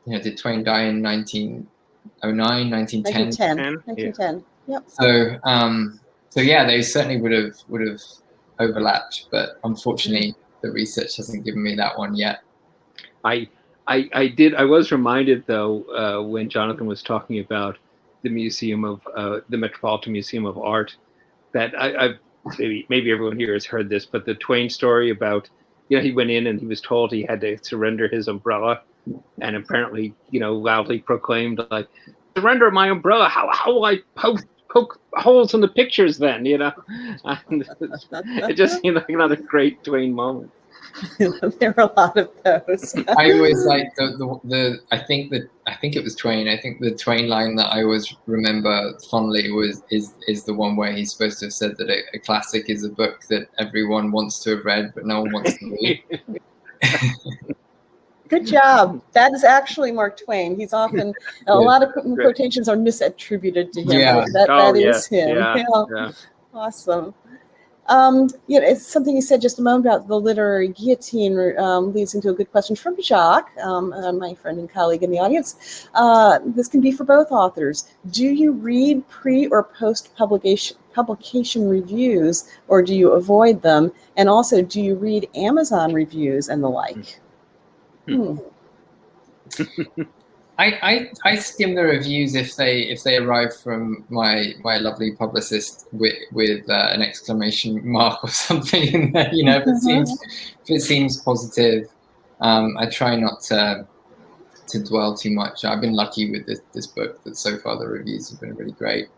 did Twain die in 1909, 1910? 1910. Yep. So yeah, they certainly would have overlapped, but unfortunately the research hasn't given me that one yet. I was reminded though when Jonathan was talking about the the Metropolitan Museum of Art, that I've maybe everyone here has heard this, but the Twain story about he went in and he was told he had to surrender his umbrella, and apparently loudly proclaimed, like, surrender my umbrella, how will I poke holes in the pictures then, and it just seemed like another great Twain moment. There are a lot of those. I always like I think it was Twain. I think the Twain line that I always remember fondly is the one where he's supposed to have said that a classic is a book that everyone wants to have read but no one wants to read. Good job. That is actually Mark Twain. He's often a lot of quotations are misattributed to him. Yeah. That is him. Yeah. Awesome. It's something you said just a moment about the literary guillotine leads into a good question from Jacques, my friend and colleague in the audience. This can be for both authors. Do you read pre or post publication reviews, or do you avoid them? And also, do you read Amazon reviews and the like? I skim the reviews if they arrive from my lovely publicist with an exclamation mark or something in there. If it seems positive, I try not to dwell too much. I've been lucky with this book that so far the reviews have been really great.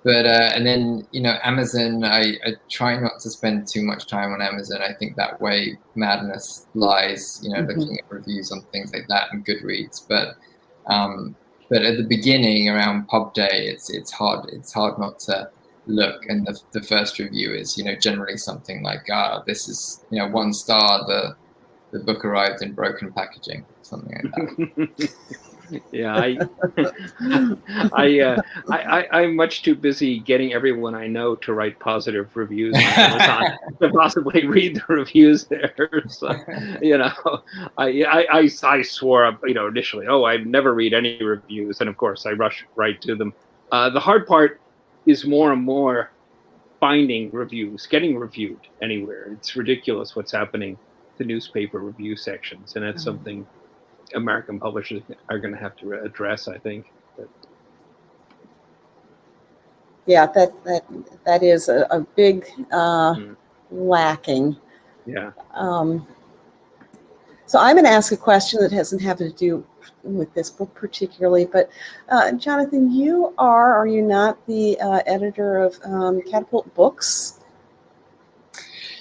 And then Amazon, I try not to spend too much time on Amazon. I think that way madness lies, looking at reviews on things like that and Goodreads. But at the beginning, around pub day, it's hard not to look. And the first review is generally something like, this is 1 star. The book arrived in broken packaging, something like that. Yeah, I'm much too busy getting everyone I know to write positive reviews on Amazon to possibly read the reviews there. So, I swore up, initially, I'd never read any reviews, and of course I rush right to them. The hard part is more and more finding reviews, getting reviewed anywhere. It's ridiculous what's happening to newspaper review sections, and that's something American publishers are going to have to address, I think. Yeah, that is a big lacking. Yeah. So I'm going to ask a question that hasn't having to do with this book particularly, but Jonathan, you are you not the editor of Catapult Books?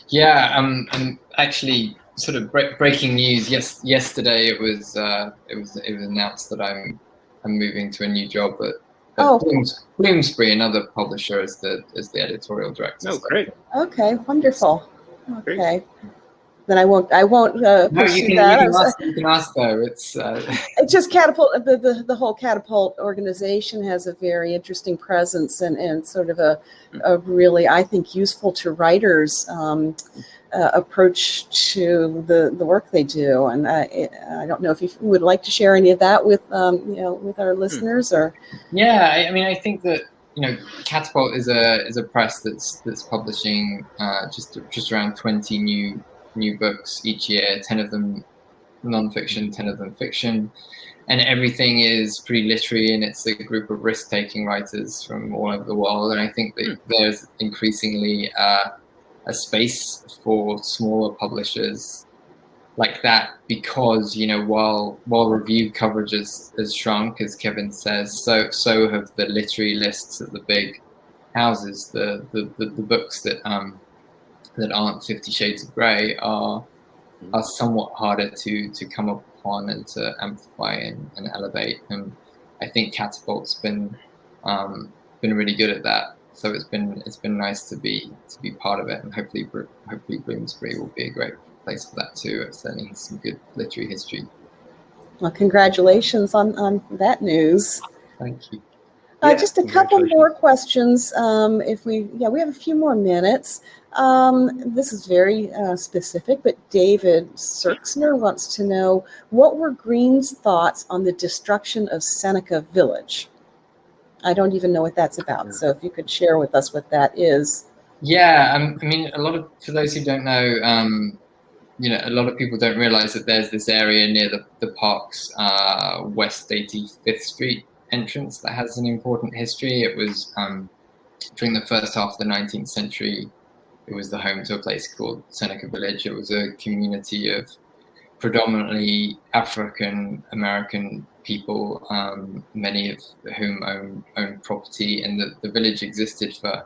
Yeah, I'm actually sort of breaking news. Yesterday it was announced that I'm moving to a new job at Bloomsbury, another publisher, as the editorial director. Oh, great. Okay, wonderful. Okay. Great. Then I won't pursue that. You can ask though. It's just Catapult. The whole Catapult organization has a very interesting presence and sort of a really, I think, useful to writers approach to the work they do. And I don't know if you would like to share any of that with with our listeners, or. Yeah, I think that Catapult is a press that's publishing just around 20 new books each year, 10 of them non-fiction, 10 of them fiction, and everything is pretty literary, and it's a group of risk-taking writers from all over the world. And I think that there's increasingly a space for smaller publishers like that, because while review coverage has shrunk, as Kevin says, so have the literary lists at the big houses. The books that aren't 50 Shades of Grey are somewhat harder to come upon and to amplify and elevate. And I think Catapult's been really good at that. So it's been nice to be part of it, and hopefully Bloomsbury will be a great place for that too. It certainly has some good literary history. Well, congratulations on that news. Thank you. Yeah, Just a couple congratulations. more questions. We have a few more minutes. This is very specific, but David Serksner wants to know, what were Green's thoughts on the destruction of Seneca Village? I don't even know what that's about. So if you could share with us what that is. Yeah, I mean, for those who don't know, a lot of people don't realize that there's this area near the park's West 85th Street entrance that has an important history. It was during the first half of the 19th century, it was the home to a place called Seneca Village. It was a community of predominantly African American people, many of whom owned property, and the village existed for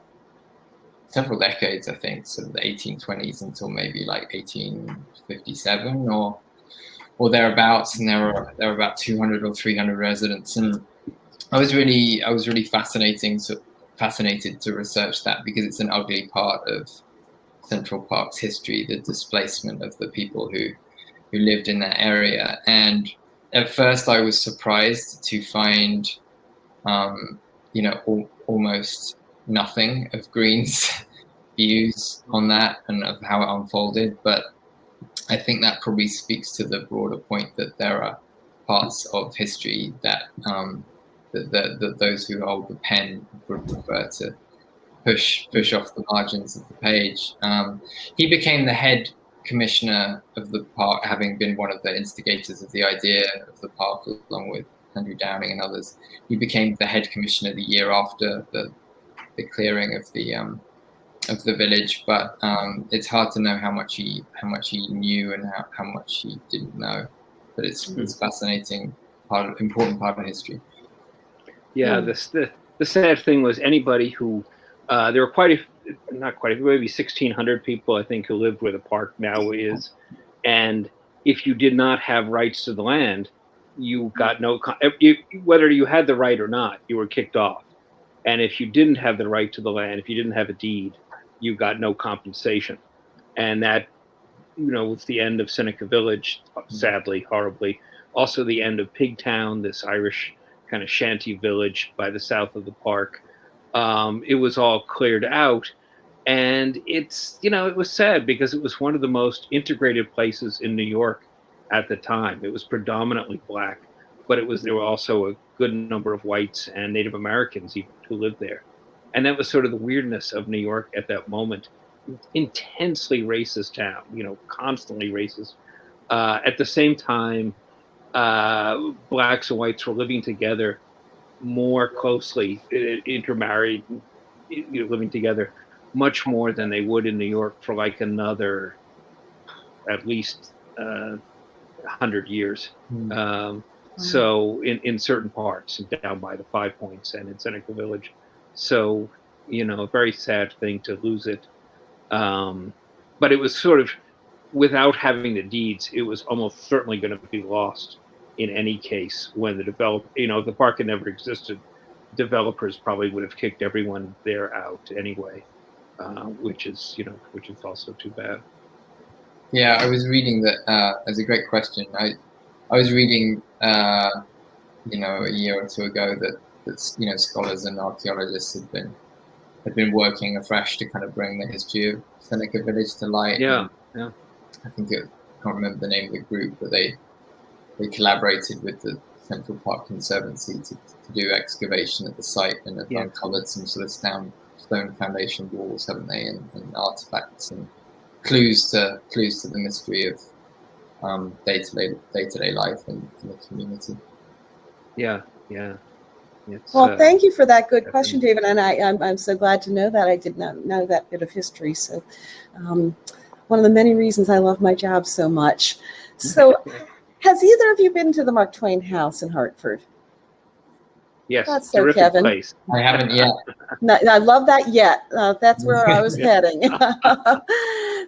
several decades, I think, so the 1820s until maybe like 1857 or thereabouts, and there were about 200 or 300 residents, and I was really fascinated to research that, because it's an ugly part of Central Park's history, the displacement of the people who lived in that area. And at first I was surprised to find almost nothing of Green's views on that and of how it unfolded, but I think that probably speaks to the broader point that there are parts of history that that those who hold the pen would prefer to push off the margins of the page. He became the head commissioner of the park, having been one of the instigators of the idea of the park, along with Andrew Downing and others. He became the head commissioner the year after the clearing of the village, but it's hard to know how much he knew and how much he didn't know. But it's fascinating important part of history. Yeah, the sad thing was anybody who there were maybe 1,600 people, I think, who lived where the park now is, and if you did not have rights to the land, you got whether you had the right or not, you were kicked off. And if you didn't have the right to the land, if you didn't have a deed, you got no compensation. And that, was the end of Seneca Village, sadly, horribly. Also the end of Pigtown, this Irish kind of shanty village by the south of the park. It was all cleared out. And it was sad because it was one of the most integrated places in New York at the time. It was predominantly Black, but there were also a good number of whites and Native Americans who lived there. And that was sort of the weirdness of New York at that moment. Intensely racist town, constantly racist. At the same time, Blacks and whites were living together more closely, intermarried, living together much more than they would in New York for like another, at least 100 years. So in certain parts, down by the 5 Points and in Seneca Village. So, a very sad thing to lose it. But it was sort of, without having the deeds, it was almost certainly going to be lost in any case when if the park had never existed, developers probably would have kicked everyone there out anyway, which is also too bad. Yeah, I was reading that. That's a great question. I was reading, a year or two ago that scholars and archaeologists had been working afresh to kind of bring the history of Seneca Village to light. Yeah. I think I can't remember the name of the group, but they collaborated with the Central Park Conservancy to do excavation at the site and have uncovered some sort of stone foundation walls, haven't they, and artifacts and clues to the mystery of day-to-day life in the community. Yeah. Well, thank you for that good question, David, and I'm so glad to know that. I did not know that bit of history. So, one of the many reasons I love my job so much. So, has either of you been to the Mark Twain House in Hartford? Yes, that's so terrific Kevin. Place. I haven't yet. No, I love that yet. That's where I was heading.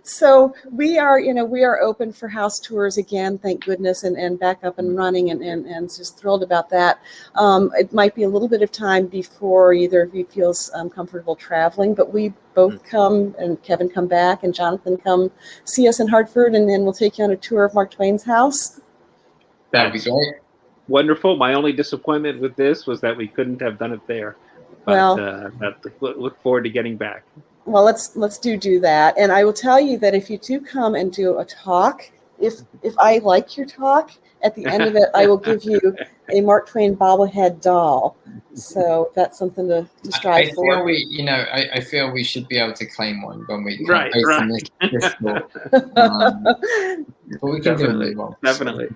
So we are open for house tours again, thank goodness, and back up and running, and just thrilled about that. It might be a little bit of time before either of you feels comfortable traveling, but we both come, and Kevin come back, and Jonathan come see us in Hartford, and then we'll take you on a tour of Mark Twain's house. That'd be great. wonderful. My only disappointment with this was that we couldn't have done it there. But look forward to getting back. Well, let's do that. And I will tell you that if you do come and do a talk, if I like your talk, at the end of it, I will give you a Mark Twain bobblehead doll. So that's something to strive for. I feel we should be able to claim one when we come Right. this book. But we can Definitely. do it. Definitely.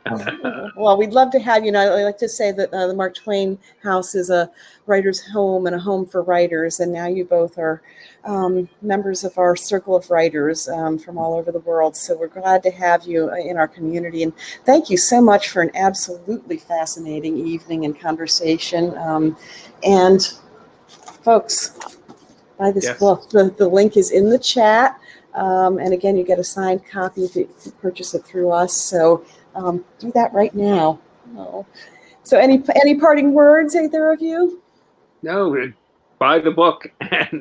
Well, we'd love to have you. I like to say that the Mark Twain House is a writer's home and a home for writers. And now you both are members of our circle of writers from all over the world. So we're glad to have you in our community. And thank you so much for an absolutely fascinating evening and conversation. And folks, buy this book. The link is in the chat. And again, you get a signed copy if you purchase it through us. So do that right now. Oh. So any parting words, either of you? No, buy the book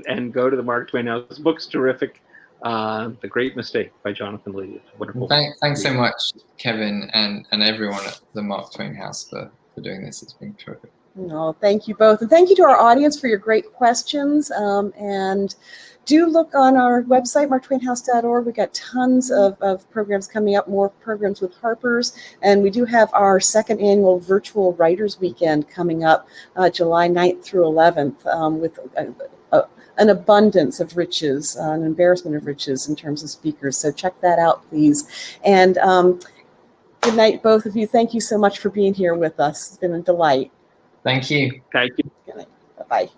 and go to the Mark Twain House. This book's terrific. The Great Mistake by Jonathan Lee. It's wonderful. Thanks so much, Kevin, and everyone at the Mark Twain House for doing this. It's been terrific. No, thank you both. And thank you to our audience for your great questions. And do look on our website, marktwainhouse.org. We've got tons of programs coming up, more programs with Harper's. And we do have our second annual virtual Writers Weekend coming up July 9th through 11th with an abundance of riches, an embarrassment of riches in terms of speakers. So check that out, please. And good night, both of you. Thank you so much for being here with us. It's been a delight. Thank you. Thank you. Good night. Bye-bye.